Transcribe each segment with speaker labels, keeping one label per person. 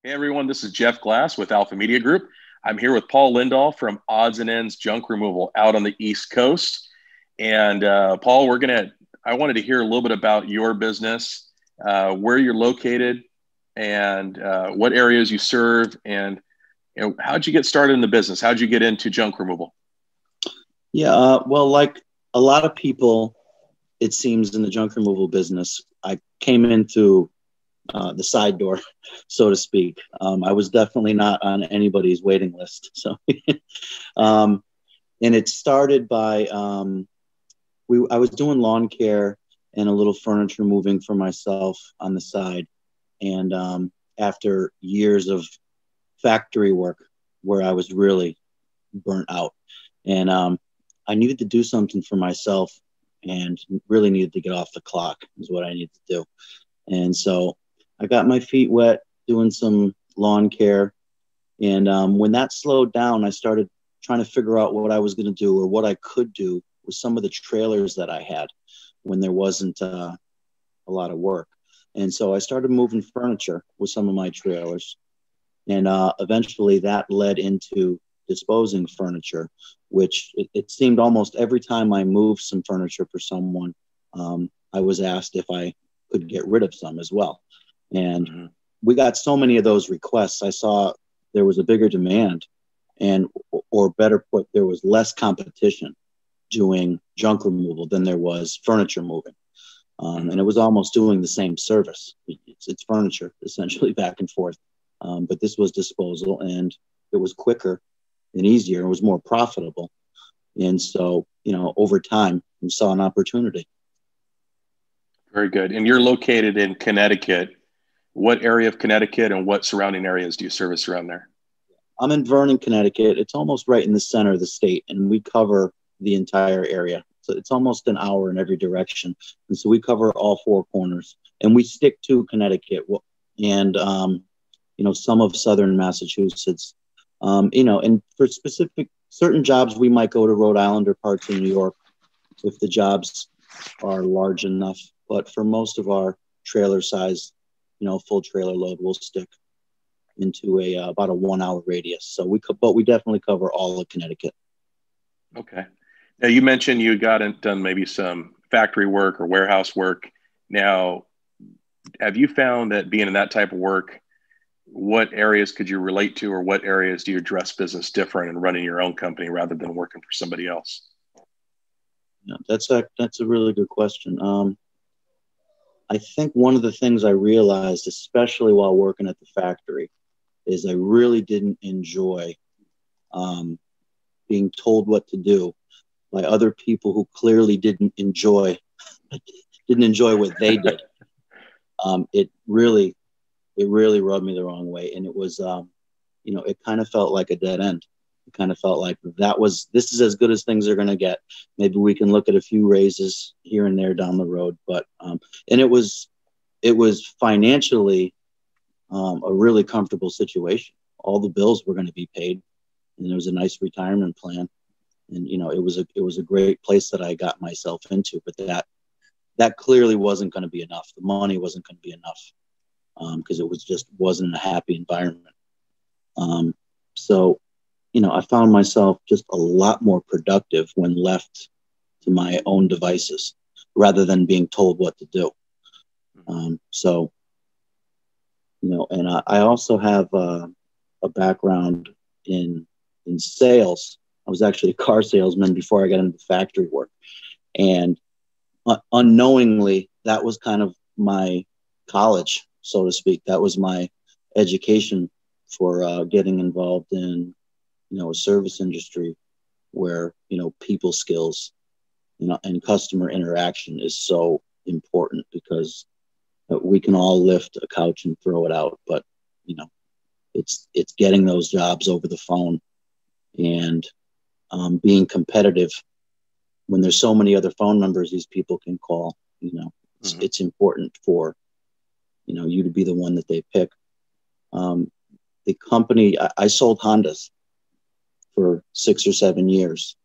Speaker 1: Hey everyone, this is Jeff Glass with Alpha Media Group. I'm here with Paul Lindahl from Odds and Ends Junk Removal out on the East Coast. And Paul, I wanted to hear a little bit about your business, where you're located, and what areas you serve, and how'd you get started in the business? How'd you get into junk removal?
Speaker 2: Yeah, well, like a lot of people, it seems in the junk removal business, I came in through the side door, so to speak. I was definitely not on anybody's waiting list. So, and it started by I was doing lawn care and a little furniture moving for myself on the side, and after years of factory work where I was really burnt out, and I needed to do something for myself, and really needed to get off the clock is what I needed to do, and so I got my feet wet doing some lawn care. And when that slowed down, I started trying to figure out what I was going to do or what I could do with some of the trailers that I had when there wasn't a lot of work. And so I started moving furniture with some of my trailers. And eventually that led into disposing furniture, which it seemed almost every time I moved some furniture for someone, I was asked if I could get rid of some as well. And we got so many of those requests. I saw there was a bigger demand, and, or better put, there was less competition doing junk removal than there was furniture moving. And it was almost doing the same service. It's furniture, essentially, back and forth. But this was disposal, and it was quicker and easier. It was more profitable. And so, over time, we saw an opportunity.
Speaker 1: Very good. And you're located in Connecticut. What area of Connecticut and what surrounding areas do you service around there?
Speaker 2: I'm in Vernon, Connecticut. It's almost right in the center of the state, and we cover the entire area. So it's almost an hour in every direction. And so we cover all four corners, and we stick to Connecticut and, some of southern Massachusetts. And for specific certain jobs, we might go to Rhode Island or parts of New York if the jobs are large enough. But for most of our trailer size, full trailer load, we'll stick into about a 1 hour radius. So we definitely cover all of Connecticut.
Speaker 1: Okay. Now you mentioned you got done maybe some factory work or warehouse work. Now, have you found that being in that type of work, what areas could you relate to, or what areas do you address business different and running your own company rather than working for somebody else?
Speaker 2: Yeah, that's a really good question. I think one of the things I realized, especially while working at the factory, is I really didn't enjoy being told what to do by other people who clearly didn't enjoy what they did. It really rubbed me the wrong way, and it was, it kind of felt like a dead end. It kind of felt like this is as good as things are going to get. Maybe we can look at a few raises here and there down the road, but and it was financially a really comfortable situation. All the bills were going to be paid, and there was a nice retirement plan, and it was a great place that I got myself into. But that clearly wasn't going to be enough. The money wasn't going to be enough because it wasn't a happy environment. So I found myself just a lot more productive when left to my own devices rather than being told what to do. And I also have a background in sales. I was actually a car salesman before I got into factory work. And unknowingly, that was kind of my college, so to speak. That was my education for getting involved in a service industry where, people skills, and customer interaction is so important, because we can all lift a couch and throw it out, but, it's getting those jobs over the phone and being competitive when there's so many other phone numbers these people can call. It's important for, you to be the one that they pick. The company, I sold Hondas for 6 or 7 years.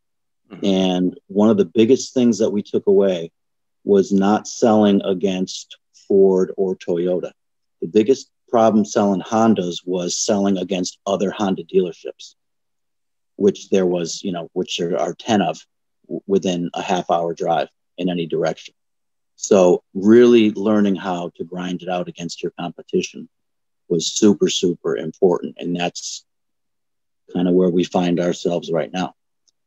Speaker 2: And one of the biggest things that we took away was not selling against Ford or Toyota. The biggest problem selling Hondas was selling against other Honda dealerships, which there was, which there are 10 of within a half-hour drive in any direction. So really learning how to grind it out against your competition was super, super important. And that's kind of where we find ourselves right now.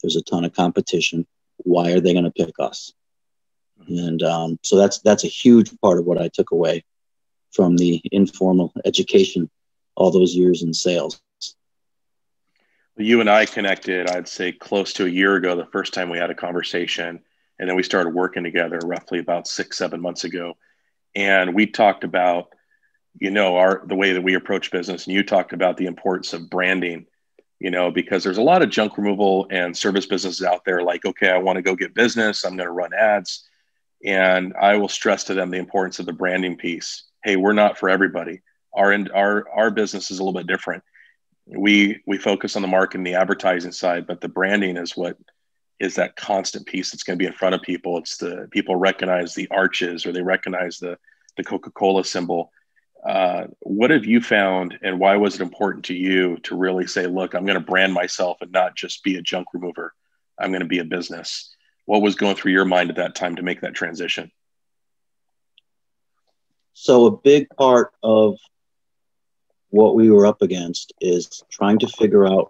Speaker 2: There's a ton of competition. Why are they going to pick us? And so that's a huge part of what I took away from the informal education all those years in sales.
Speaker 1: You and I connected, I'd say close to a year ago, the first time we had a conversation, and then we started working together roughly about 6-7 months ago. And we talked about, the way that we approach business, and you talked about the importance of branding, because there's a lot of junk removal and service businesses out there like, okay, I want to go get business, I'm going to run ads. And I will stress to them the importance of the branding piece. Hey, we're not for everybody. Our business is a little bit different. We focus on the marketing, the advertising side, but the branding is what is that constant piece that's going to be in front of people. It's the people recognize the arches, or they recognize the Coca-Cola symbol. What have you found, and why was it important to you to really say, look, I'm going to brand myself and not just be a junk remover. I'm going to be a business. What was going through your mind at that time to make that transition?
Speaker 2: So a big part of what we were up against is trying to figure out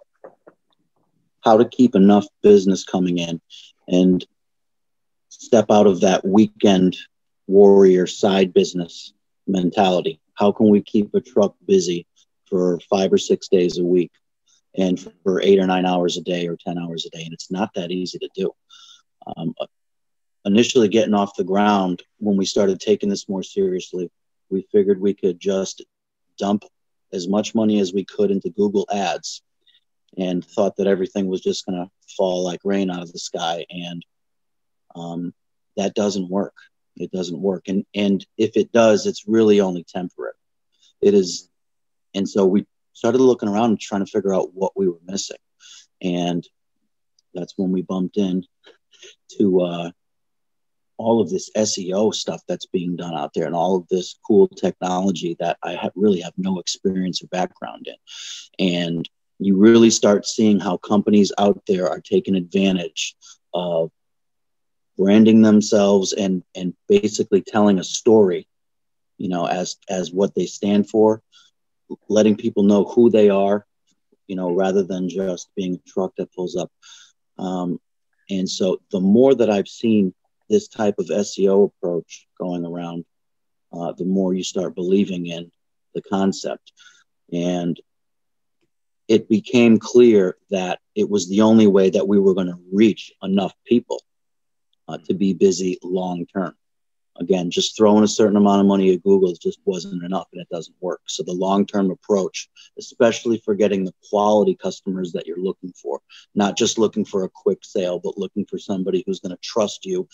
Speaker 2: how to keep enough business coming in and step out of that weekend warrior side business mentality. How can we keep a truck busy for 5 or 6 days a week and for 8 or 9 hours a day or 10 hours a day? And it's not that easy to do. Initially getting off the ground, when we started taking this more seriously, we figured we could just dump as much money as we could into Google ads and thought that everything was just going to fall like rain out of the sky. And that doesn't work. It doesn't work. And if it does, it's really only temporary. It is. And so we started looking around and trying to figure out what we were missing. And that's when we bumped in to all of this SEO stuff that's being done out there and all of this cool technology that I really have no experience or background in. And you really start seeing how companies out there are taking advantage of branding themselves and basically telling a story, as what they stand for, letting people know who they are, rather than just being a truck that pulls up. And so the more that I've seen this type of SEO approach going around, the more you start believing in the concept. And it became clear that it was the only way that we were going to reach enough people to be busy long term. Again, just throwing a certain amount of money at Google just wasn't enough, and it doesn't work. So the long-term approach, especially for getting the quality customers that you're looking for, not just looking for a quick sale, but looking for somebody who's going to trust you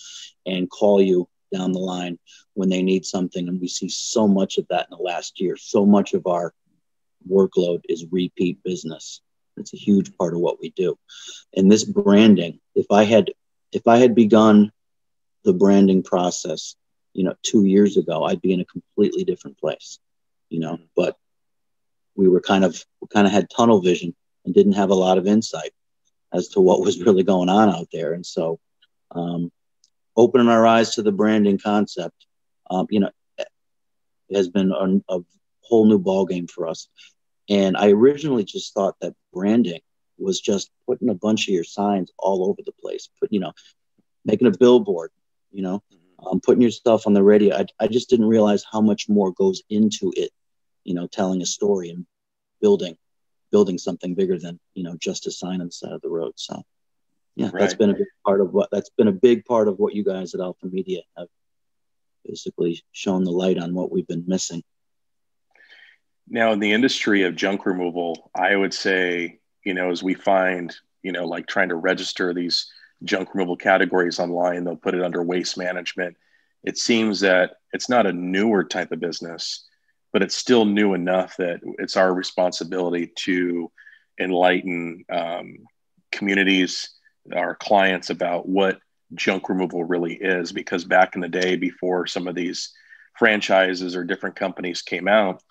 Speaker 2: and call you down the line when they need something. And we see so much of that in the last year. So much of our workload is repeat business. It's a huge part of what we do. And this branding, if I had begun the branding process 2 years ago, I'd be in a completely different place, but we kind of had tunnel vision and didn't have a lot of insight as to what was really going on out there. And so, opening our eyes to the branding concept, has been a whole new ballgame for us. And I originally just thought that branding was just putting a bunch of your signs all over the place, making a billboard, putting yourself on the radio. I just didn't realize how much more goes into it, telling a story and building something bigger than, just a sign on the side of the road. So yeah, right. That's been a big part of what you guys at Alpha Media have basically shown the light on what we've been missing.
Speaker 1: Now, in the industry of junk removal, I would say, as we find, like trying to register these junk removal categories online, they'll put it under waste management. It seems that it's not a newer type of business, but it's still new enough that it's our responsibility to enlighten communities, our clients, about what junk removal really is. Because back in the day, before some of these franchises or different companies came out,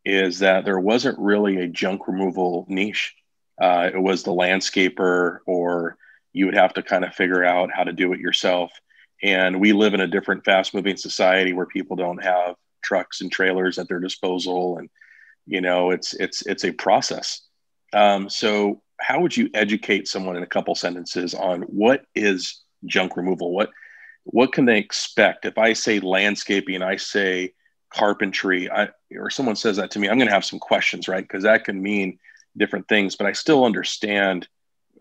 Speaker 1: is that there wasn't really a junk removal niche. It was the landscaper, or you would have to kind of figure out how to do it yourself. And we live in a different fast moving society where people don't have trucks and trailers at their disposal. And, it's a process. So how would you educate someone in a couple sentences on what is junk removal? What can they expect? If I say landscaping, I say carpentry, or someone says that to me, I'm going to have some questions, right? Because that can mean different things, but I still understand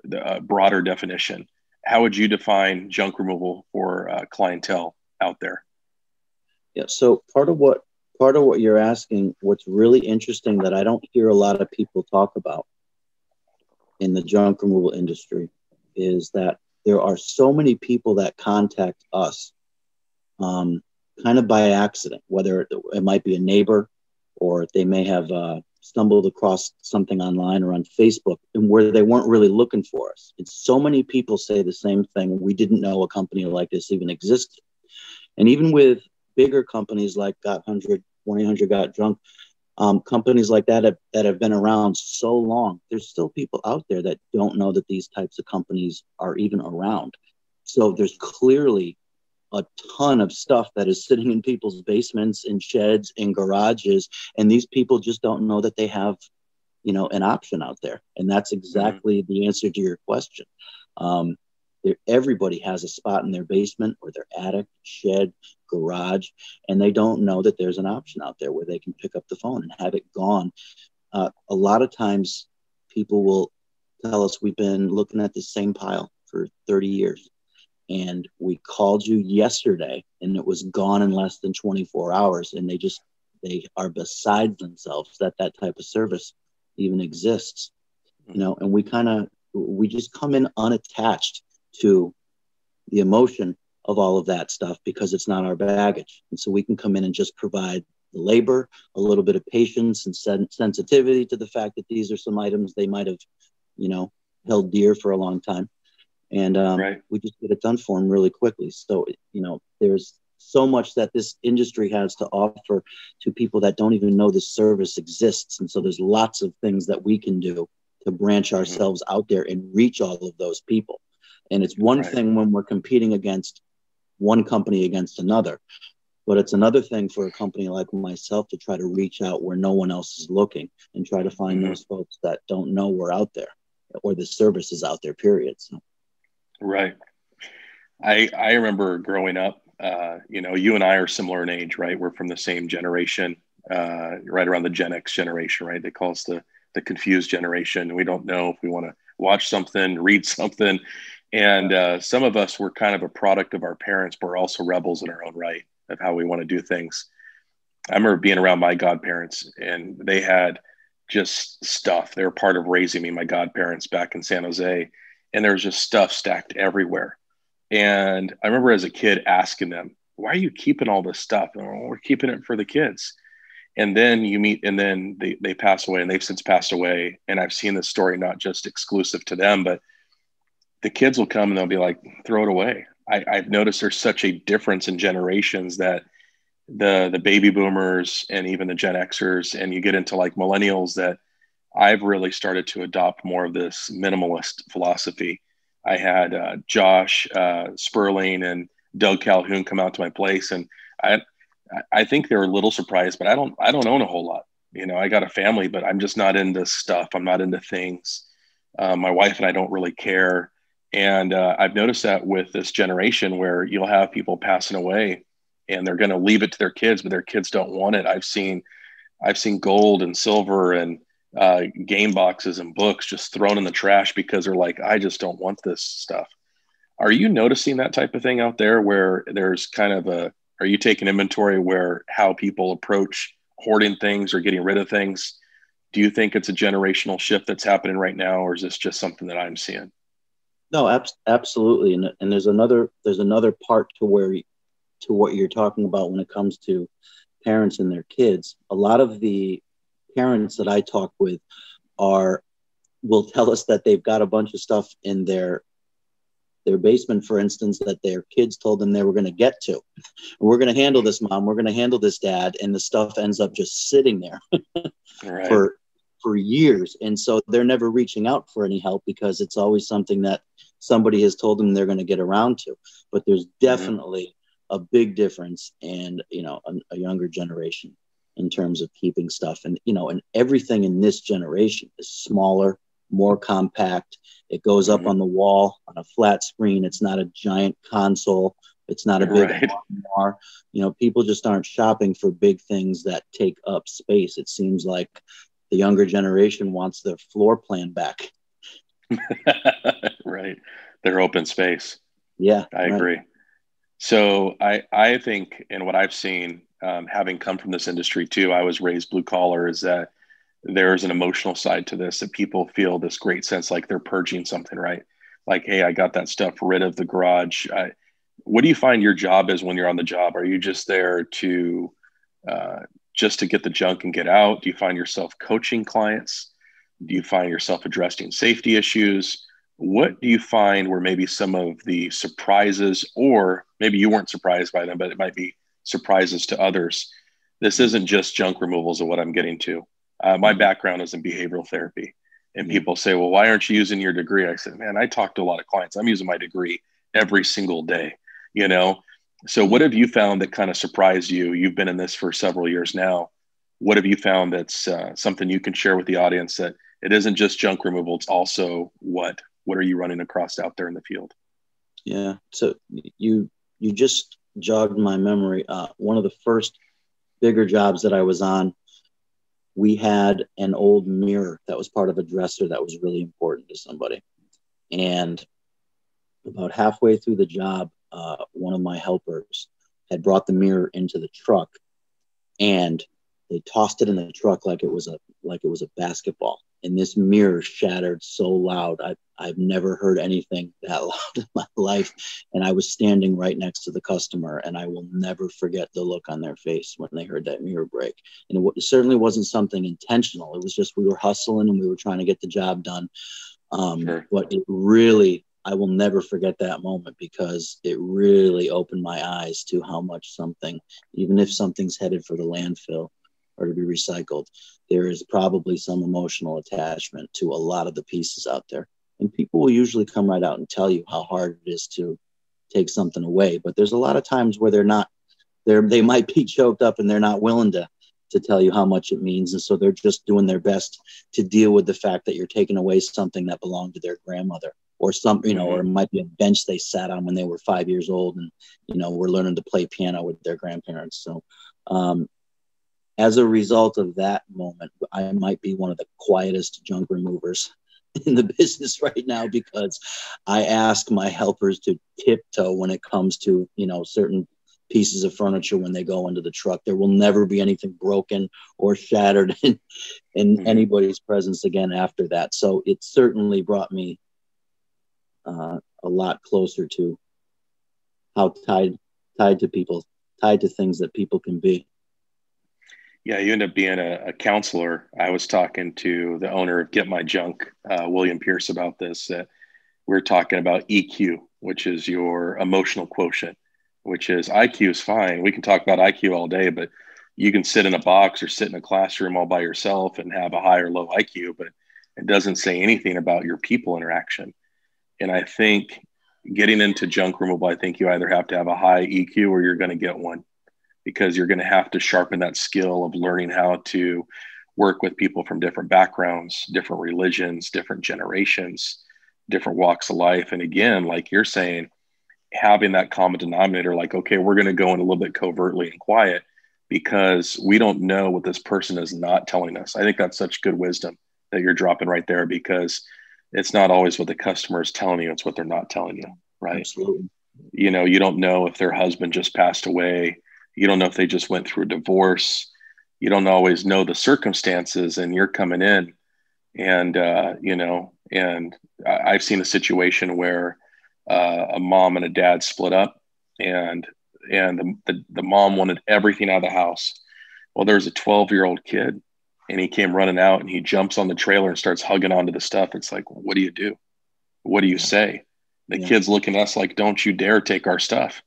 Speaker 1: the broader definition. How would you define junk removal for clientele out there?
Speaker 2: Yeah. So part of what you're asking, what's really interesting that I don't hear a lot of people talk about in the junk removal industry is that there are so many people that contact us kind of by accident, whether it might be a neighbor or they may have stumbled across something online or on Facebook and where they weren't really looking for us. And so many people say the same thing. We didn't know a company like this even existed. And even with bigger companies like Got 100, 1-800 Got Junk, companies like that have been around so long, there's still people out there that don't know that these types of companies are even around. So there's clearly a ton of stuff that is sitting in people's basements, in sheds, in garages, and these people just don't know that they have, an option out there. And that's exactly the answer to your question. Everybody has a spot in their basement or their attic, shed, garage, and they don't know that there's an option out there where they can pick up the phone and have it gone. A lot of times people will tell us, we've been looking at the same pile for 30 years. And we called you yesterday and it was gone in less than 24 hours. And they are beside themselves that type of service even exists, and we just come in unattached to the emotion of all of that stuff because it's not our baggage. And so we can come in and just provide the labor, a little bit of patience and sensitivity to the fact that these are some items they might have, held dear for a long time. And we just get it done for them really quickly. So, there's so much that this industry has to offer to people that don't even know this service exists. And so there's lots of things that we can do to branch ourselves out there and reach all of those people. And it's one thing when we're competing against one company against another, but it's another thing for a company like myself to try to reach out where no one else is looking and try to find those folks that don't know we're out there or the service is out there, period. So.
Speaker 1: Right. I remember growing up, you and I are similar in age, right? We're from the same generation, right around the Gen X generation, right? They call us the confused generation. We don't know if we want to watch something, read something. And some of us were kind of a product of our parents, but we're also rebels in our own right of how we want to do things. I remember being around my godparents and they had just stuff. They were part of raising me, my godparents back in San Jose. And there was just stuff stacked everywhere. And I remember as a kid asking them, why are you keeping all this stuff? And we're keeping it for the kids. And then they pass away and they've since passed away. And I've seen this story, not just exclusive to them, but the kids will come and they'll be like, throw it away. I've noticed there's such a difference in generations that the baby boomers and even the Gen Xers, and you get into like millennials, that I've really started to adopt more of this minimalist philosophy. I had Josh Sperling and Doug Calhoun come out to my place, and I think they were a little surprised, but I don't own a whole lot. I got a family, but I'm just not into stuff. I'm not into things. My wife and I don't really care. And I've noticed that with this generation where you'll have people passing away and they're going to leave it to their kids, but their kids don't want it. I've seen gold and silver and game boxes and books just thrown in the trash because they're like, I just don't want this stuff. Are you noticing that type of thing out there where there's kind of are you taking inventory where how people approach hoarding things or getting rid of things? Do you think it's a generational shift that's happening right now, or is this just something that I'm seeing?
Speaker 2: No, absolutely. And there's another part to what you're talking about when it comes to parents and their kids. A lot of the parents that I talk with will tell us that they've got a bunch of stuff in their their basement, for instance, that their kids told them they were going to get to. We're going to handle this, Mom. We're going to handle this, Dad. And the stuff ends up just sitting there
Speaker 1: Right.
Speaker 2: for years. And so they're never reaching out for any help because it's always something that somebody has told them they're going to get around to. But there's definitely a big difference in, a younger generation in terms of keeping stuff. And, and everything in this generation is smaller, more compact. It goes up on the wall on a flat screen. It's not a giant console. It's not a big armoire. People just aren't shopping for big things that take up space. It seems like the younger generation wants their floor plan back.
Speaker 1: Right. Their open space.
Speaker 2: Yeah.
Speaker 1: I agree. So I think, and what I've seen, having come from this industry too, I was raised blue collar, is that there's an emotional side to this, that people feel this great sense like they're purging something, right? Like, hey, I got that stuff rid of the garage. What do you find your job is when you're on the job? Are you just there to just to get the junk and get out? Do you find yourself coaching clients? Do you find yourself addressing safety issues? What do you find were maybe some of the surprises, or maybe you weren't surprised by them, but it might be surprises to others? This isn't just junk removals of what I'm getting to. My background is in behavioral therapy, and people say, well, why aren't you using your degree? I said, man, I talk to a lot of clients. I'm using my degree every single day, So what have you found that kind of surprised you? You've been in this for several years now. What have you found that's something you can share with the audience, that it isn't just junk removal, it's also what are you running across out there in the field?
Speaker 2: Yeah. So you just jogged my memory. One of the first bigger jobs that I was on, we had an old mirror that was part of a dresser that was really important to somebody. And about halfway through the job, one of my helpers had brought the mirror into the truck, and they tossed it in the truck like it was a basketball. And this mirror shattered so loud. I've never heard anything that loud in my life. And I was standing right next to the customer, and I will never forget the look on their face when they heard that mirror break. And it certainly wasn't something intentional. It was just, we were hustling and we were trying to get the job done. But it really, I will never forget that moment, because it really opened my eyes to how much something, even if something's headed for the landfill or to be recycled, there is probably some emotional attachment to a lot of the pieces out there. And people will usually come right out and tell you how hard it is to take something away. But there's a lot of times where they might be choked up and they're not willing to tell you how much it means. And so they're just doing their best to deal with the fact that you're taking away something that belonged to their grandmother, or or it might be a bench they sat on when they were 5 years old and, were learning to play piano with their grandparents. So, as a result of that moment, I might be one of the quietest junk removers in the business right now, because I ask my helpers to tiptoe when it comes to, certain pieces of furniture when they go into the truck. There will never be anything broken or shattered in anybody's presence again after that. So it certainly brought me a lot closer to how tied to people, tied to things that people can be.
Speaker 1: Yeah, you end up being a counselor. I was talking to the owner of Get My Junk, William Pierce, about this. We're talking about EQ, which is your emotional quotient, which is IQ is fine. We can talk about IQ all day, but you can sit in a box or sit in a classroom all by yourself and have a high or low IQ, but it doesn't say anything about your people interaction. And I think getting into junk removal, I think you either have to have a high EQ or you're going to get one, because you're going to have to sharpen that skill of learning how to work with people from different backgrounds, different religions, different generations, different walks of life. And again, like you're saying, having that common denominator, like, okay, we're going to go in a little bit covertly and quiet because we don't know what this person is not telling us. I think that's such good wisdom that you're dropping right there, because it's not always what the customer is telling you, it's what they're not telling you, right?
Speaker 2: Absolutely.
Speaker 1: You don't know if their husband just passed away. You don't know if they just went through a divorce. You don't always know the circumstances, and you're coming in and, and I've seen a situation where a mom and a dad split up, and the mom wanted everything out of the house. Well, there's a 12-year-old kid, and he came running out, and he jumps on the trailer and starts hugging onto the stuff. It's like, what do you do? What do you say? The kids looking at us like, don't you dare take our stuff.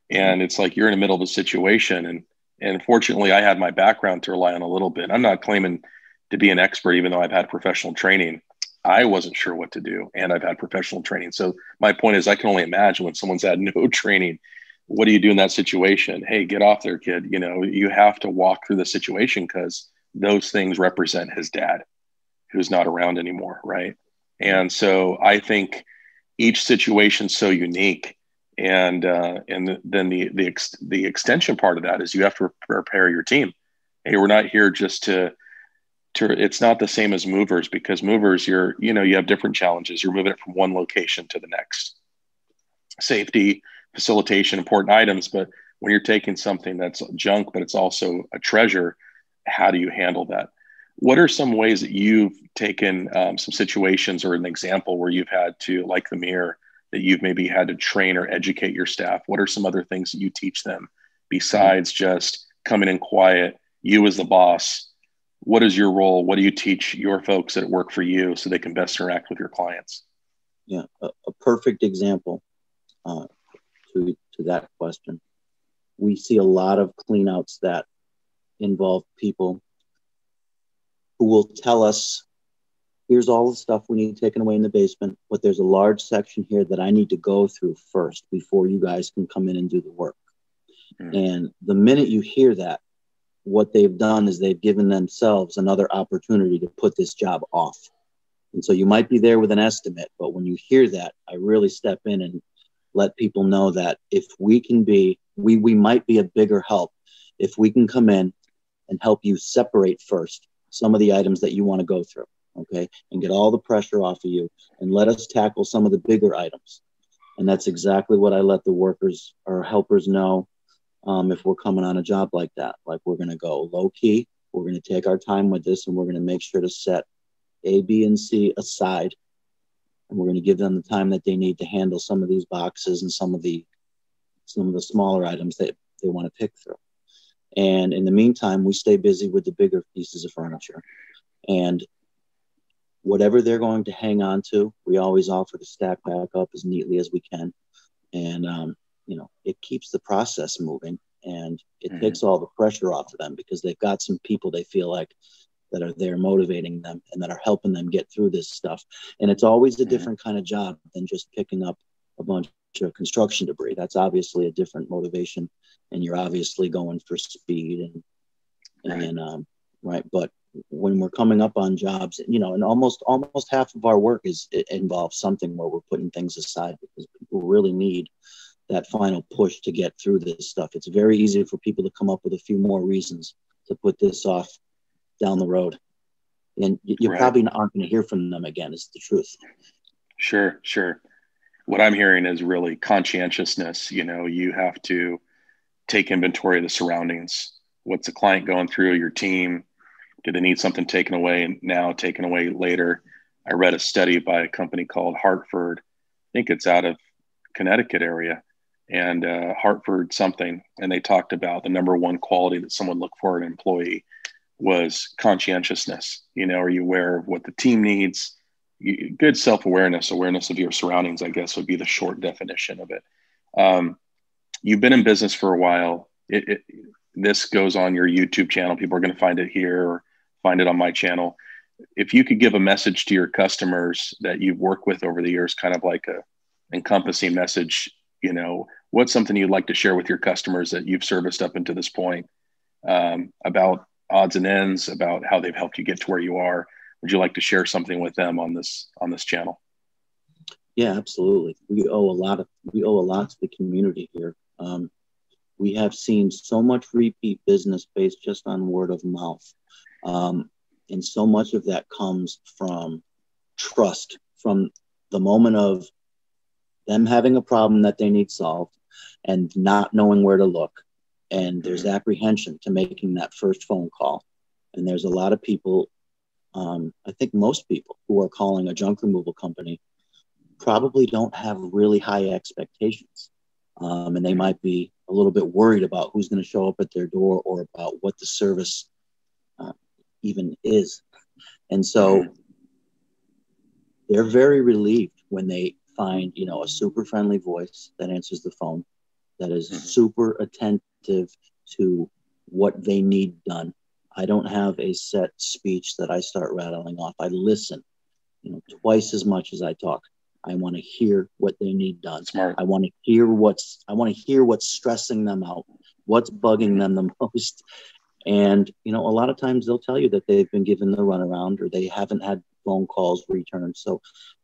Speaker 1: And it's like, you're in the middle of a situation. And fortunately, I had my background to rely on a little bit. I'm not claiming to be an expert, even though I've had professional training. I wasn't sure what to do, and I've had professional training. So my point is, I can only imagine when someone's had no training, what do you do in that situation? Hey, get off there, kid. You know, you have to walk through the situation because those things represent his dad, who's not around anymore, right? And so I think each situation's so unique. And then the extension part of that is you have to prepare your team. Hey, we're not here just to it's not the same as movers, because movers, you have different challenges. You're moving it from one location to the next. Safety, facilitation, important items. But when you're taking something that's junk, but it's also a treasure, how do you handle that? What are some ways that you've taken some situations or an example where you've had to, like the mirror, that you've maybe had to train or educate your staff? What are some other things that you teach them besides just coming in quiet, you as the boss? What is your role? What do you teach your folks that work for you so they can best interact with your clients?
Speaker 2: Yeah, a perfect example to that question. We see a lot of cleanouts that involve people who will tell us, here's all the stuff we need taken away in the basement, but there's a large section here that I need to go through first before you guys can come in and do the work. And the minute you hear that, what they've done is they've given themselves another opportunity to put this job off. And so you might be there with an estimate, but when you hear that, I really step in and let people know that if we can be, we might be a bigger help if we can come in and help you separate first some of the items that you want to go through, okay, and get all the pressure off of you and let us tackle some of the bigger items. And that's exactly what I let the workers or helpers know. If we're coming on a job like that, like we're going to go low key, we're going to take our time with this, and we're going to make sure to set A, B, and C aside. And we're going to give them the time that they need to handle some of these boxes and some of the smaller items that they want to pick through. And in the meantime, we stay busy with the bigger pieces of furniture. And whatever they're going to hang on to, we always offer to stack back up as neatly as we can. And, it keeps the process moving, and it takes all the pressure off of them because they've got some people they feel like that are there motivating them and that are helping them get through this stuff. And it's always a different kind of job than just picking up a bunch of construction debris. That's obviously a different motivation, and you're obviously going for speed right. But when we're coming up on jobs, and almost half of our work involves something where we're putting things aside because people really need that final push to get through this stuff. It's very easy for people to come up with a few more reasons to put this off down the road. And you probably aren't going to hear from them again, is the truth.
Speaker 1: Sure. What I'm hearing is really conscientiousness. You have to take inventory of the surroundings. What's the client going through, your team? Do they need something taken away and now, taken away later? I read a study by a company called Hartford. I think it's out of Connecticut area. And Hartford something, and they talked about the number one quality that someone looked for in an employee was conscientiousness. Are you aware of what the team needs? Good self-awareness, awareness of your surroundings, I guess, would be the short definition of it. You've been in business for a while. This goes on your YouTube channel. People are going to find it here or find it on my channel. If you could give a message to your customers that you've worked with over the years, kind of like a encompassing message, what's something you'd like to share with your customers that you've serviced up until this point, about odds and ends, about how they've helped you get to where you are? Would you like to share something with them on this channel?
Speaker 2: Yeah, absolutely. We owe a lot to the community here. We have seen so much repeat business based just on word of mouth. And so much of that comes from trust, from the moment of them having a problem that they need solved and not knowing where to look. And there's apprehension to making that first phone call. And there's a lot of people, I think most people who are calling a junk removal company probably don't have really high expectations. And they might be a little bit worried about who's going to show up at their door or about what the service even is. And so they're very relieved when they find, a super friendly voice that answers the phone, that is super attentive to what they need done. I don't have a set speech that I start rattling off. I listen, twice as much as I talk. I want to hear what they need done.
Speaker 1: Smart.
Speaker 2: I want to hear what's stressing them out, what's bugging them the most. And, a lot of times they'll tell you that they've been given the runaround or they haven't had phone calls returned. So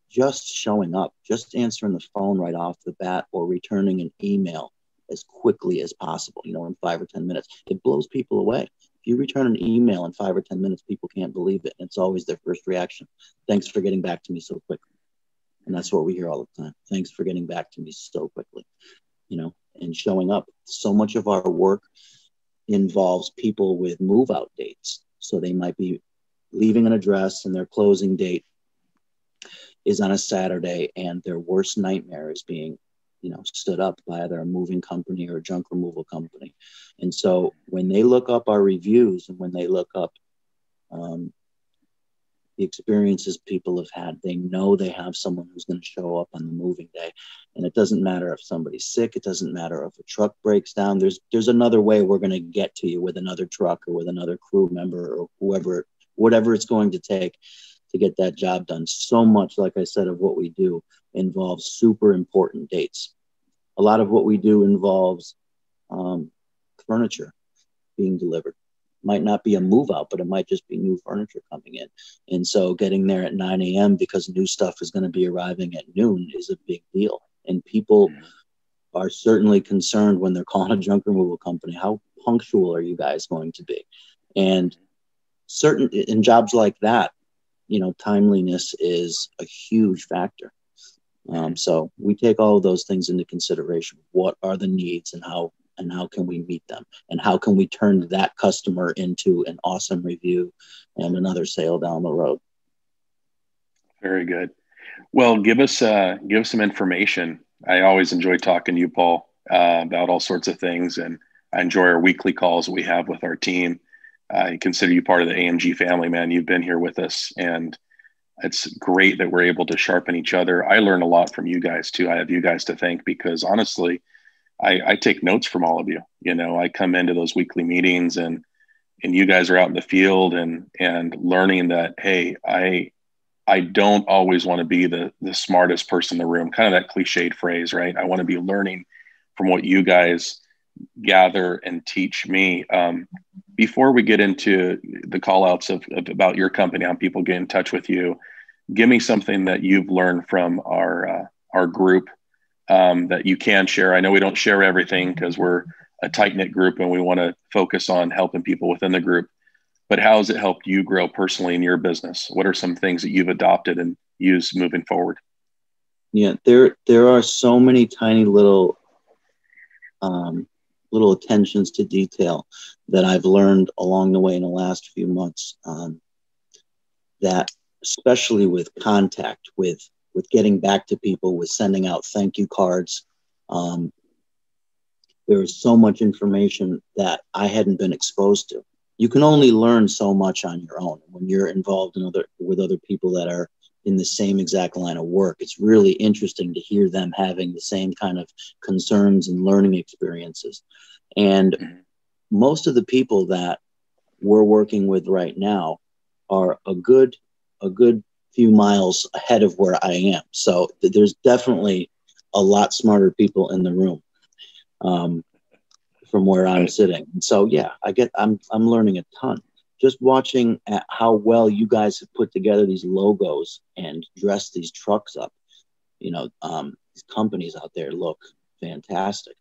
Speaker 2: just showing up, just answering the phone right off the bat or returning an email as quickly as possible, in 5 or 10 minutes, it blows people away. If you return an email in 5 or 10 minutes, people can't believe it. And it's always their first reaction. Thanks for getting back to me so quickly. And that's what we hear all the time. Thanks for getting back to me so quickly, and showing up. So much of our work involves people with move out dates. So they might be leaving an address and their closing date is on a Saturday, and their worst nightmare is being, stood up by either a moving company or a junk removal company. And so when they look up our reviews and when they look up the experiences people have had, they know they have someone who's going to show up on the moving day. And it doesn't matter if somebody's sick. It doesn't matter if a truck breaks down. There's another way we're going to get to you with another truck or with another crew member or whatever it's going to take to get that job done. So much, like I said, of what we do involves super important dates. A lot of what we do involves furniture being delivered. Might not be a move out, but it might just be new furniture coming in. And so getting there at 9 a.m. because new stuff is going to be arriving at noon is a big deal. And people are certainly concerned when they're calling a junk removal company. How punctual are you guys going to be? And in jobs like that, timeliness is a huge factor. So we take all of those things into consideration. What are the needs and how can we meet them? And how can we turn that customer into an awesome review and another sale down the road?
Speaker 1: Very good. Well, give us some information. I always enjoy talking to you, Paul, about all sorts of things. And I enjoy our weekly calls we have with our team. I consider you part of the AMG family, man. You've been here with us, and it's great that we're able to sharpen each other. I learn a lot from you guys too. I have you guys to thank because honestly, I take notes from all of you. I come into those weekly meetings and you guys are out in the field and learning that, hey, I don't always want to be the smartest person in the room, kind of that cliched phrase, right? I want to be learning from what you guys gather and teach me. Before we get into the call outs of about your company, how people get in touch with you, give me something that you've learned from our group that you can share. I know we don't share everything because we're a tight-knit group and we want to focus on helping people within the group. But how has it helped you grow personally in your business? What are some things that you've adopted and used moving forward?
Speaker 2: Yeah, there are so many tiny little attentions to detail that I've learned along the way in the last few months, that especially with contact, with getting back to people, with sending out thank you cards. There is so much information that I hadn't been exposed to. You can only learn so much on your own. When you're involved with other people that are in the same exact line of work, it's really interesting to hear them having the same kind of concerns and learning experiences. And most of the people that we're working with right now are a good few miles ahead of where I am. So there's definitely a lot smarter people in the room from where I'm sitting. And so, yeah, I'm learning a ton. Just watching at how well you guys have put together these logos and dressed these trucks up. These companies out there look fantastic,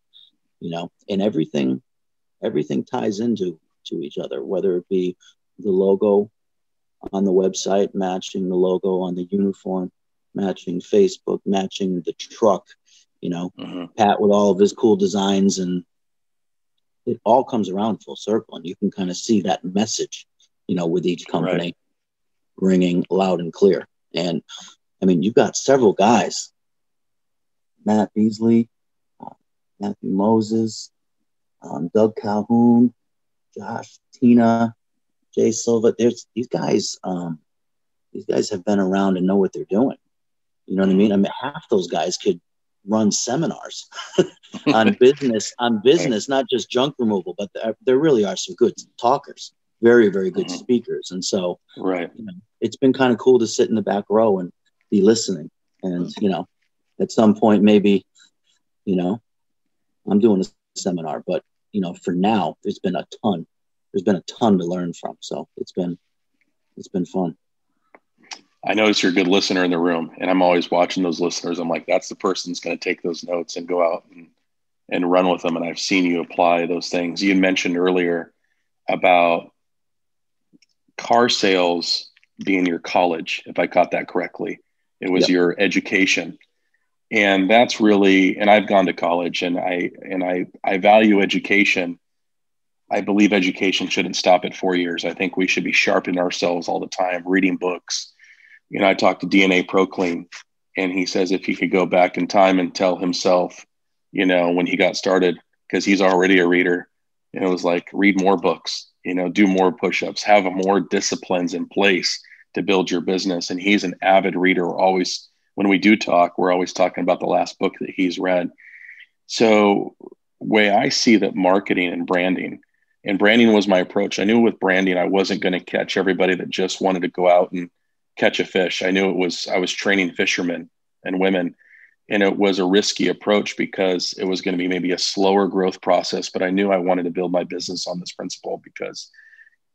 Speaker 2: and everything ties into each other, whether it be the logo on the website, matching the logo on the uniform, matching Facebook, matching the truck, Pat with all of his cool designs, and it all comes around full circle. And you can kind of see that message, with each company ringing loud and clear. And I mean, you've got several guys, Matt Beasley, Matthew Moses, Doug Calhoun, Josh, Tina, Jay Silva. These guys have been around and know what they're doing. You know what I mean? I mean, half those guys could run seminars on business, not just junk removal, but there really are some good talkers, very, very good speakers. And so, it's been kind of cool to sit in the back row and be listening. And, at some point, maybe, I'm doing a seminar, but, for now, there's been a ton to learn from. So it's been fun.
Speaker 1: I notice you're a good listener in the room, and I'm always watching those listeners. I'm like, that's the person that's going to take those notes and go out and run with them. And I've seen you apply those things. You mentioned earlier about car sales being your college, if I caught that correctly. It was your education. And that's really, and I've gone to college, and I value education. I believe education shouldn't stop at 4 years. I think we should be sharpening ourselves all the time, reading books. I talked to DNA Proclean, and he says if he could go back in time and tell himself, when he got started, because he's already a reader, it was like, read more books, do more push-ups, have more disciplines in place to build your business. And he's an avid reader. When we do talk, we're always talking about the last book that he's read. So way I see that marketing and branding was my approach. I knew with branding, I wasn't going to catch everybody that just wanted to go out and catch a fish. I knew I was training fishermen and women, and it was a risky approach because it was going to be maybe a slower growth process, but I knew I wanted to build my business on this principle because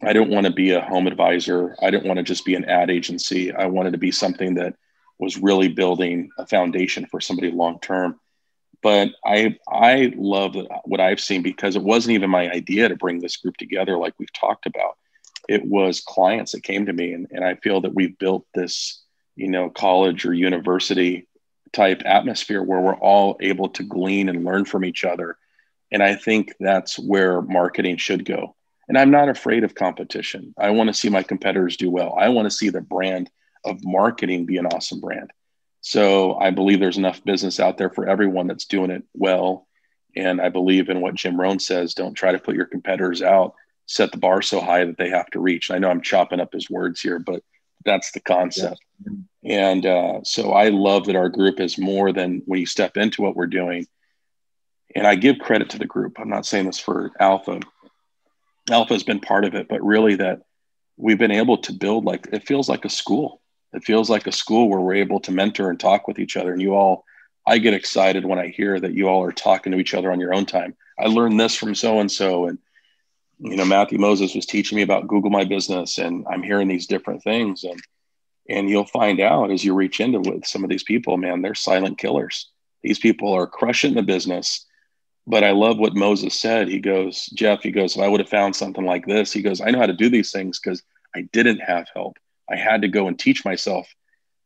Speaker 1: I didn't want to be a home advisor. I didn't want to just be an ad agency. I wanted to be something that was really building a foundation for somebody long-term. But I love what I've seen, because it wasn't even my idea to bring this group together like we've talked about. It was clients that came to me, and I feel that we've built this, college or university type atmosphere where we're all able to glean and learn from each other. And I think that's where marketing should go. And I'm not afraid of competition. I want to see my competitors do well. I want to see the brand of marketing be an awesome brand. So I believe there's enough business out there for everyone that's doing it well. And I believe in what Jim Rohn says, don't try to put your competitors out, set the bar so high that they have to reach. And I know I'm chopping up his words here, but that's the concept. Yeah. And so I love that our group is more than when you step into what we're doing. And I give credit to the group. I'm not saying this for Alpha. Alpha has been part of it, but really that we've been able to build, like, it feels like a school. It feels like a school where we're able to mentor and talk with each other. And I get excited when I hear that you all are talking to each other on your own time. I learned this from so-and-so. And, Matthew Moses was teaching me about Google My Business, and I'm hearing these different things. And you'll find out as you reach into with some of these people, man, they're silent killers. These people are crushing the business. But I love what Moses said. He goes, Jeff, if I would have found something like this, he goes, I know how to do these things because I didn't have help. I had to go and teach myself.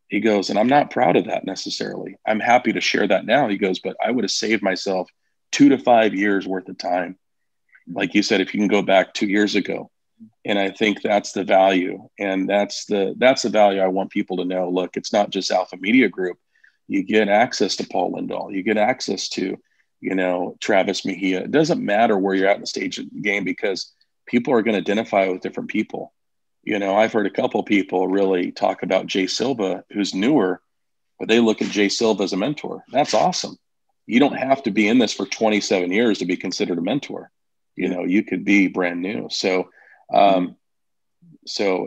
Speaker 1: He goes, and I'm not proud of that necessarily. I'm happy to share that now. He goes, but I would have saved myself 2 to 5 years worth of time. Like you said, if you can go back 2 years ago. And I think that's the value. And that's the value I want people to know. Look, it's not just Alpha Media Group. You get access to Paul Lindahl. You get access to, Travis Mejia. It doesn't matter where you're at in the stage of the game, because people are going to identify with different people. I've heard a couple of people really talk about Jay Silva, who's newer, but they look at Jay Silva as a mentor. That's awesome. You don't have to be in this for 27 years to be considered a mentor. You could be brand new. So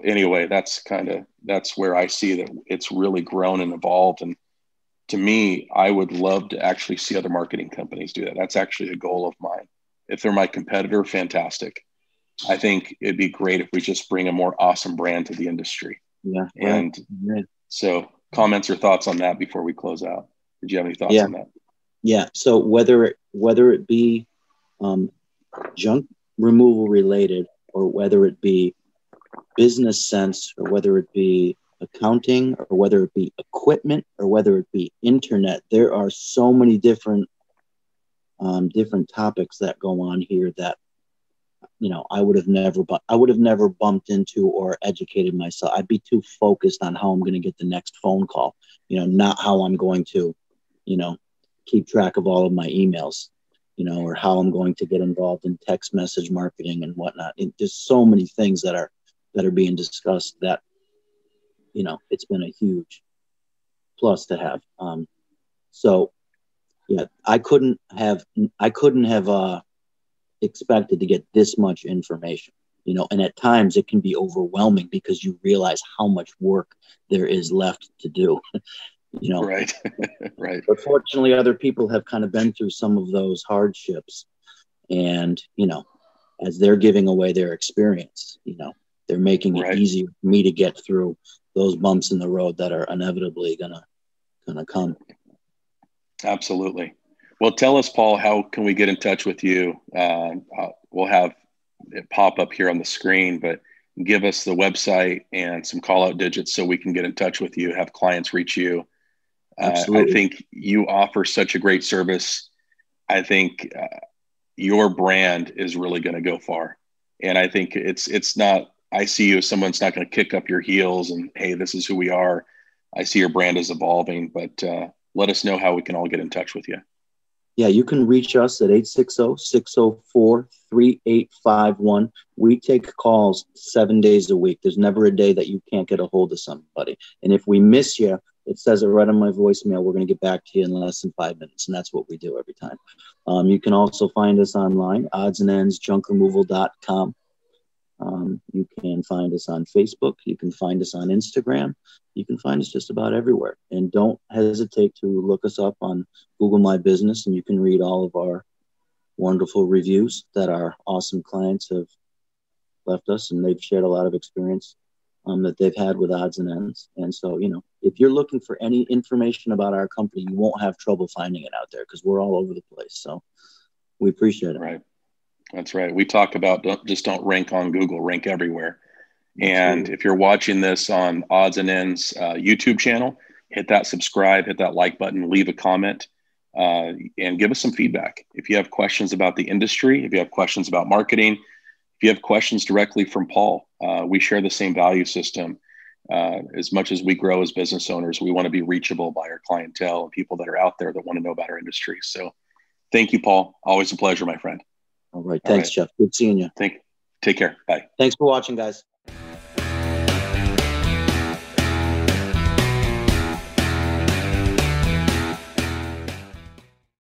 Speaker 1: anyway, that's where I see that it's really grown and evolved. And to me, I would love to actually see other marketing companies do that. That's actually a goal of mine. If they're my competitor, fantastic. I think it'd be great if we just bring a more awesome brand to the industry. Yeah. And so comments or thoughts on that before we close out? Did you have any thoughts on that?
Speaker 2: Yeah. So whether it be junk removal related, or whether it be business sense, or whether it be accounting, or whether it be equipment, or whether it be internet, there are so many different topics that go on here that I would have never bumped into or educated myself. I'd be too focused on how I'm going to get the next phone call, not how I'm going to, keep track of all of my emails, or how I'm going to get involved in text message marketing and whatnot. There's so many things that are being discussed that, it's been a huge plus to have. So yeah, I couldn't have expected to get this much information, you know, and at times it can be overwhelming because you realize how much work there is left to do, you know.
Speaker 1: Right. Right.
Speaker 2: But fortunately, other people have kind of been through some of those hardships, and, you know, as they're giving away their experience, you know, they're making it easier for me to get through those bumps in the road that are inevitably gonna come.
Speaker 1: Absolutely. Well, tell us, Paul, how can we get in touch with you? We'll have it pop up here on the screen, but give us the website and some call out digits so we can get in touch with you, have clients reach you. I think you offer such a great service. I think your brand is really going to go far. And I think it's not, I see you as someone's not going to kick up your heels and, hey, this is who we are. I see your brand is evolving, but let us know how we can all get in touch with you.
Speaker 2: Yeah, you can reach us at 860-604-3851. We take calls 7 days a week. There's never a day that you can't get a hold of somebody. And if we miss you, it says it right on my voicemail. We're going to get back to you in less than 5 minutes. And that's what we do every time. You can also find us online, oddsandendsjunkremoval.com. You can find us on Facebook. You can find us on Instagram. You can find us just about everywhere. And don't hesitate to look us up on Google My Business, and you can read all of our wonderful reviews that our awesome clients have left us, and they've shared a lot of experience that they've had with Odds and Ends. And so, you know, if you're looking for any information about our company, you won't have trouble finding it out there because we're all over the place. So we appreciate it.
Speaker 1: Right. That's right. We talk about don't rank on Google, rank everywhere. And if you're watching this on Odds and Ends YouTube channel, hit that subscribe, hit that like button, leave a comment, and give us some feedback. If you have questions about the industry, if you have questions about marketing, if you have questions directly from Paul, we share the same value system. As much as we grow as business owners, we want to be reachable by our clientele and people that are out there that want to know about our industry. So thank you, Paul. Always a pleasure, my friend.
Speaker 2: All right. Thanks, Jeff. Good seeing you.
Speaker 1: Take care. Bye.
Speaker 2: Thanks for watching, guys.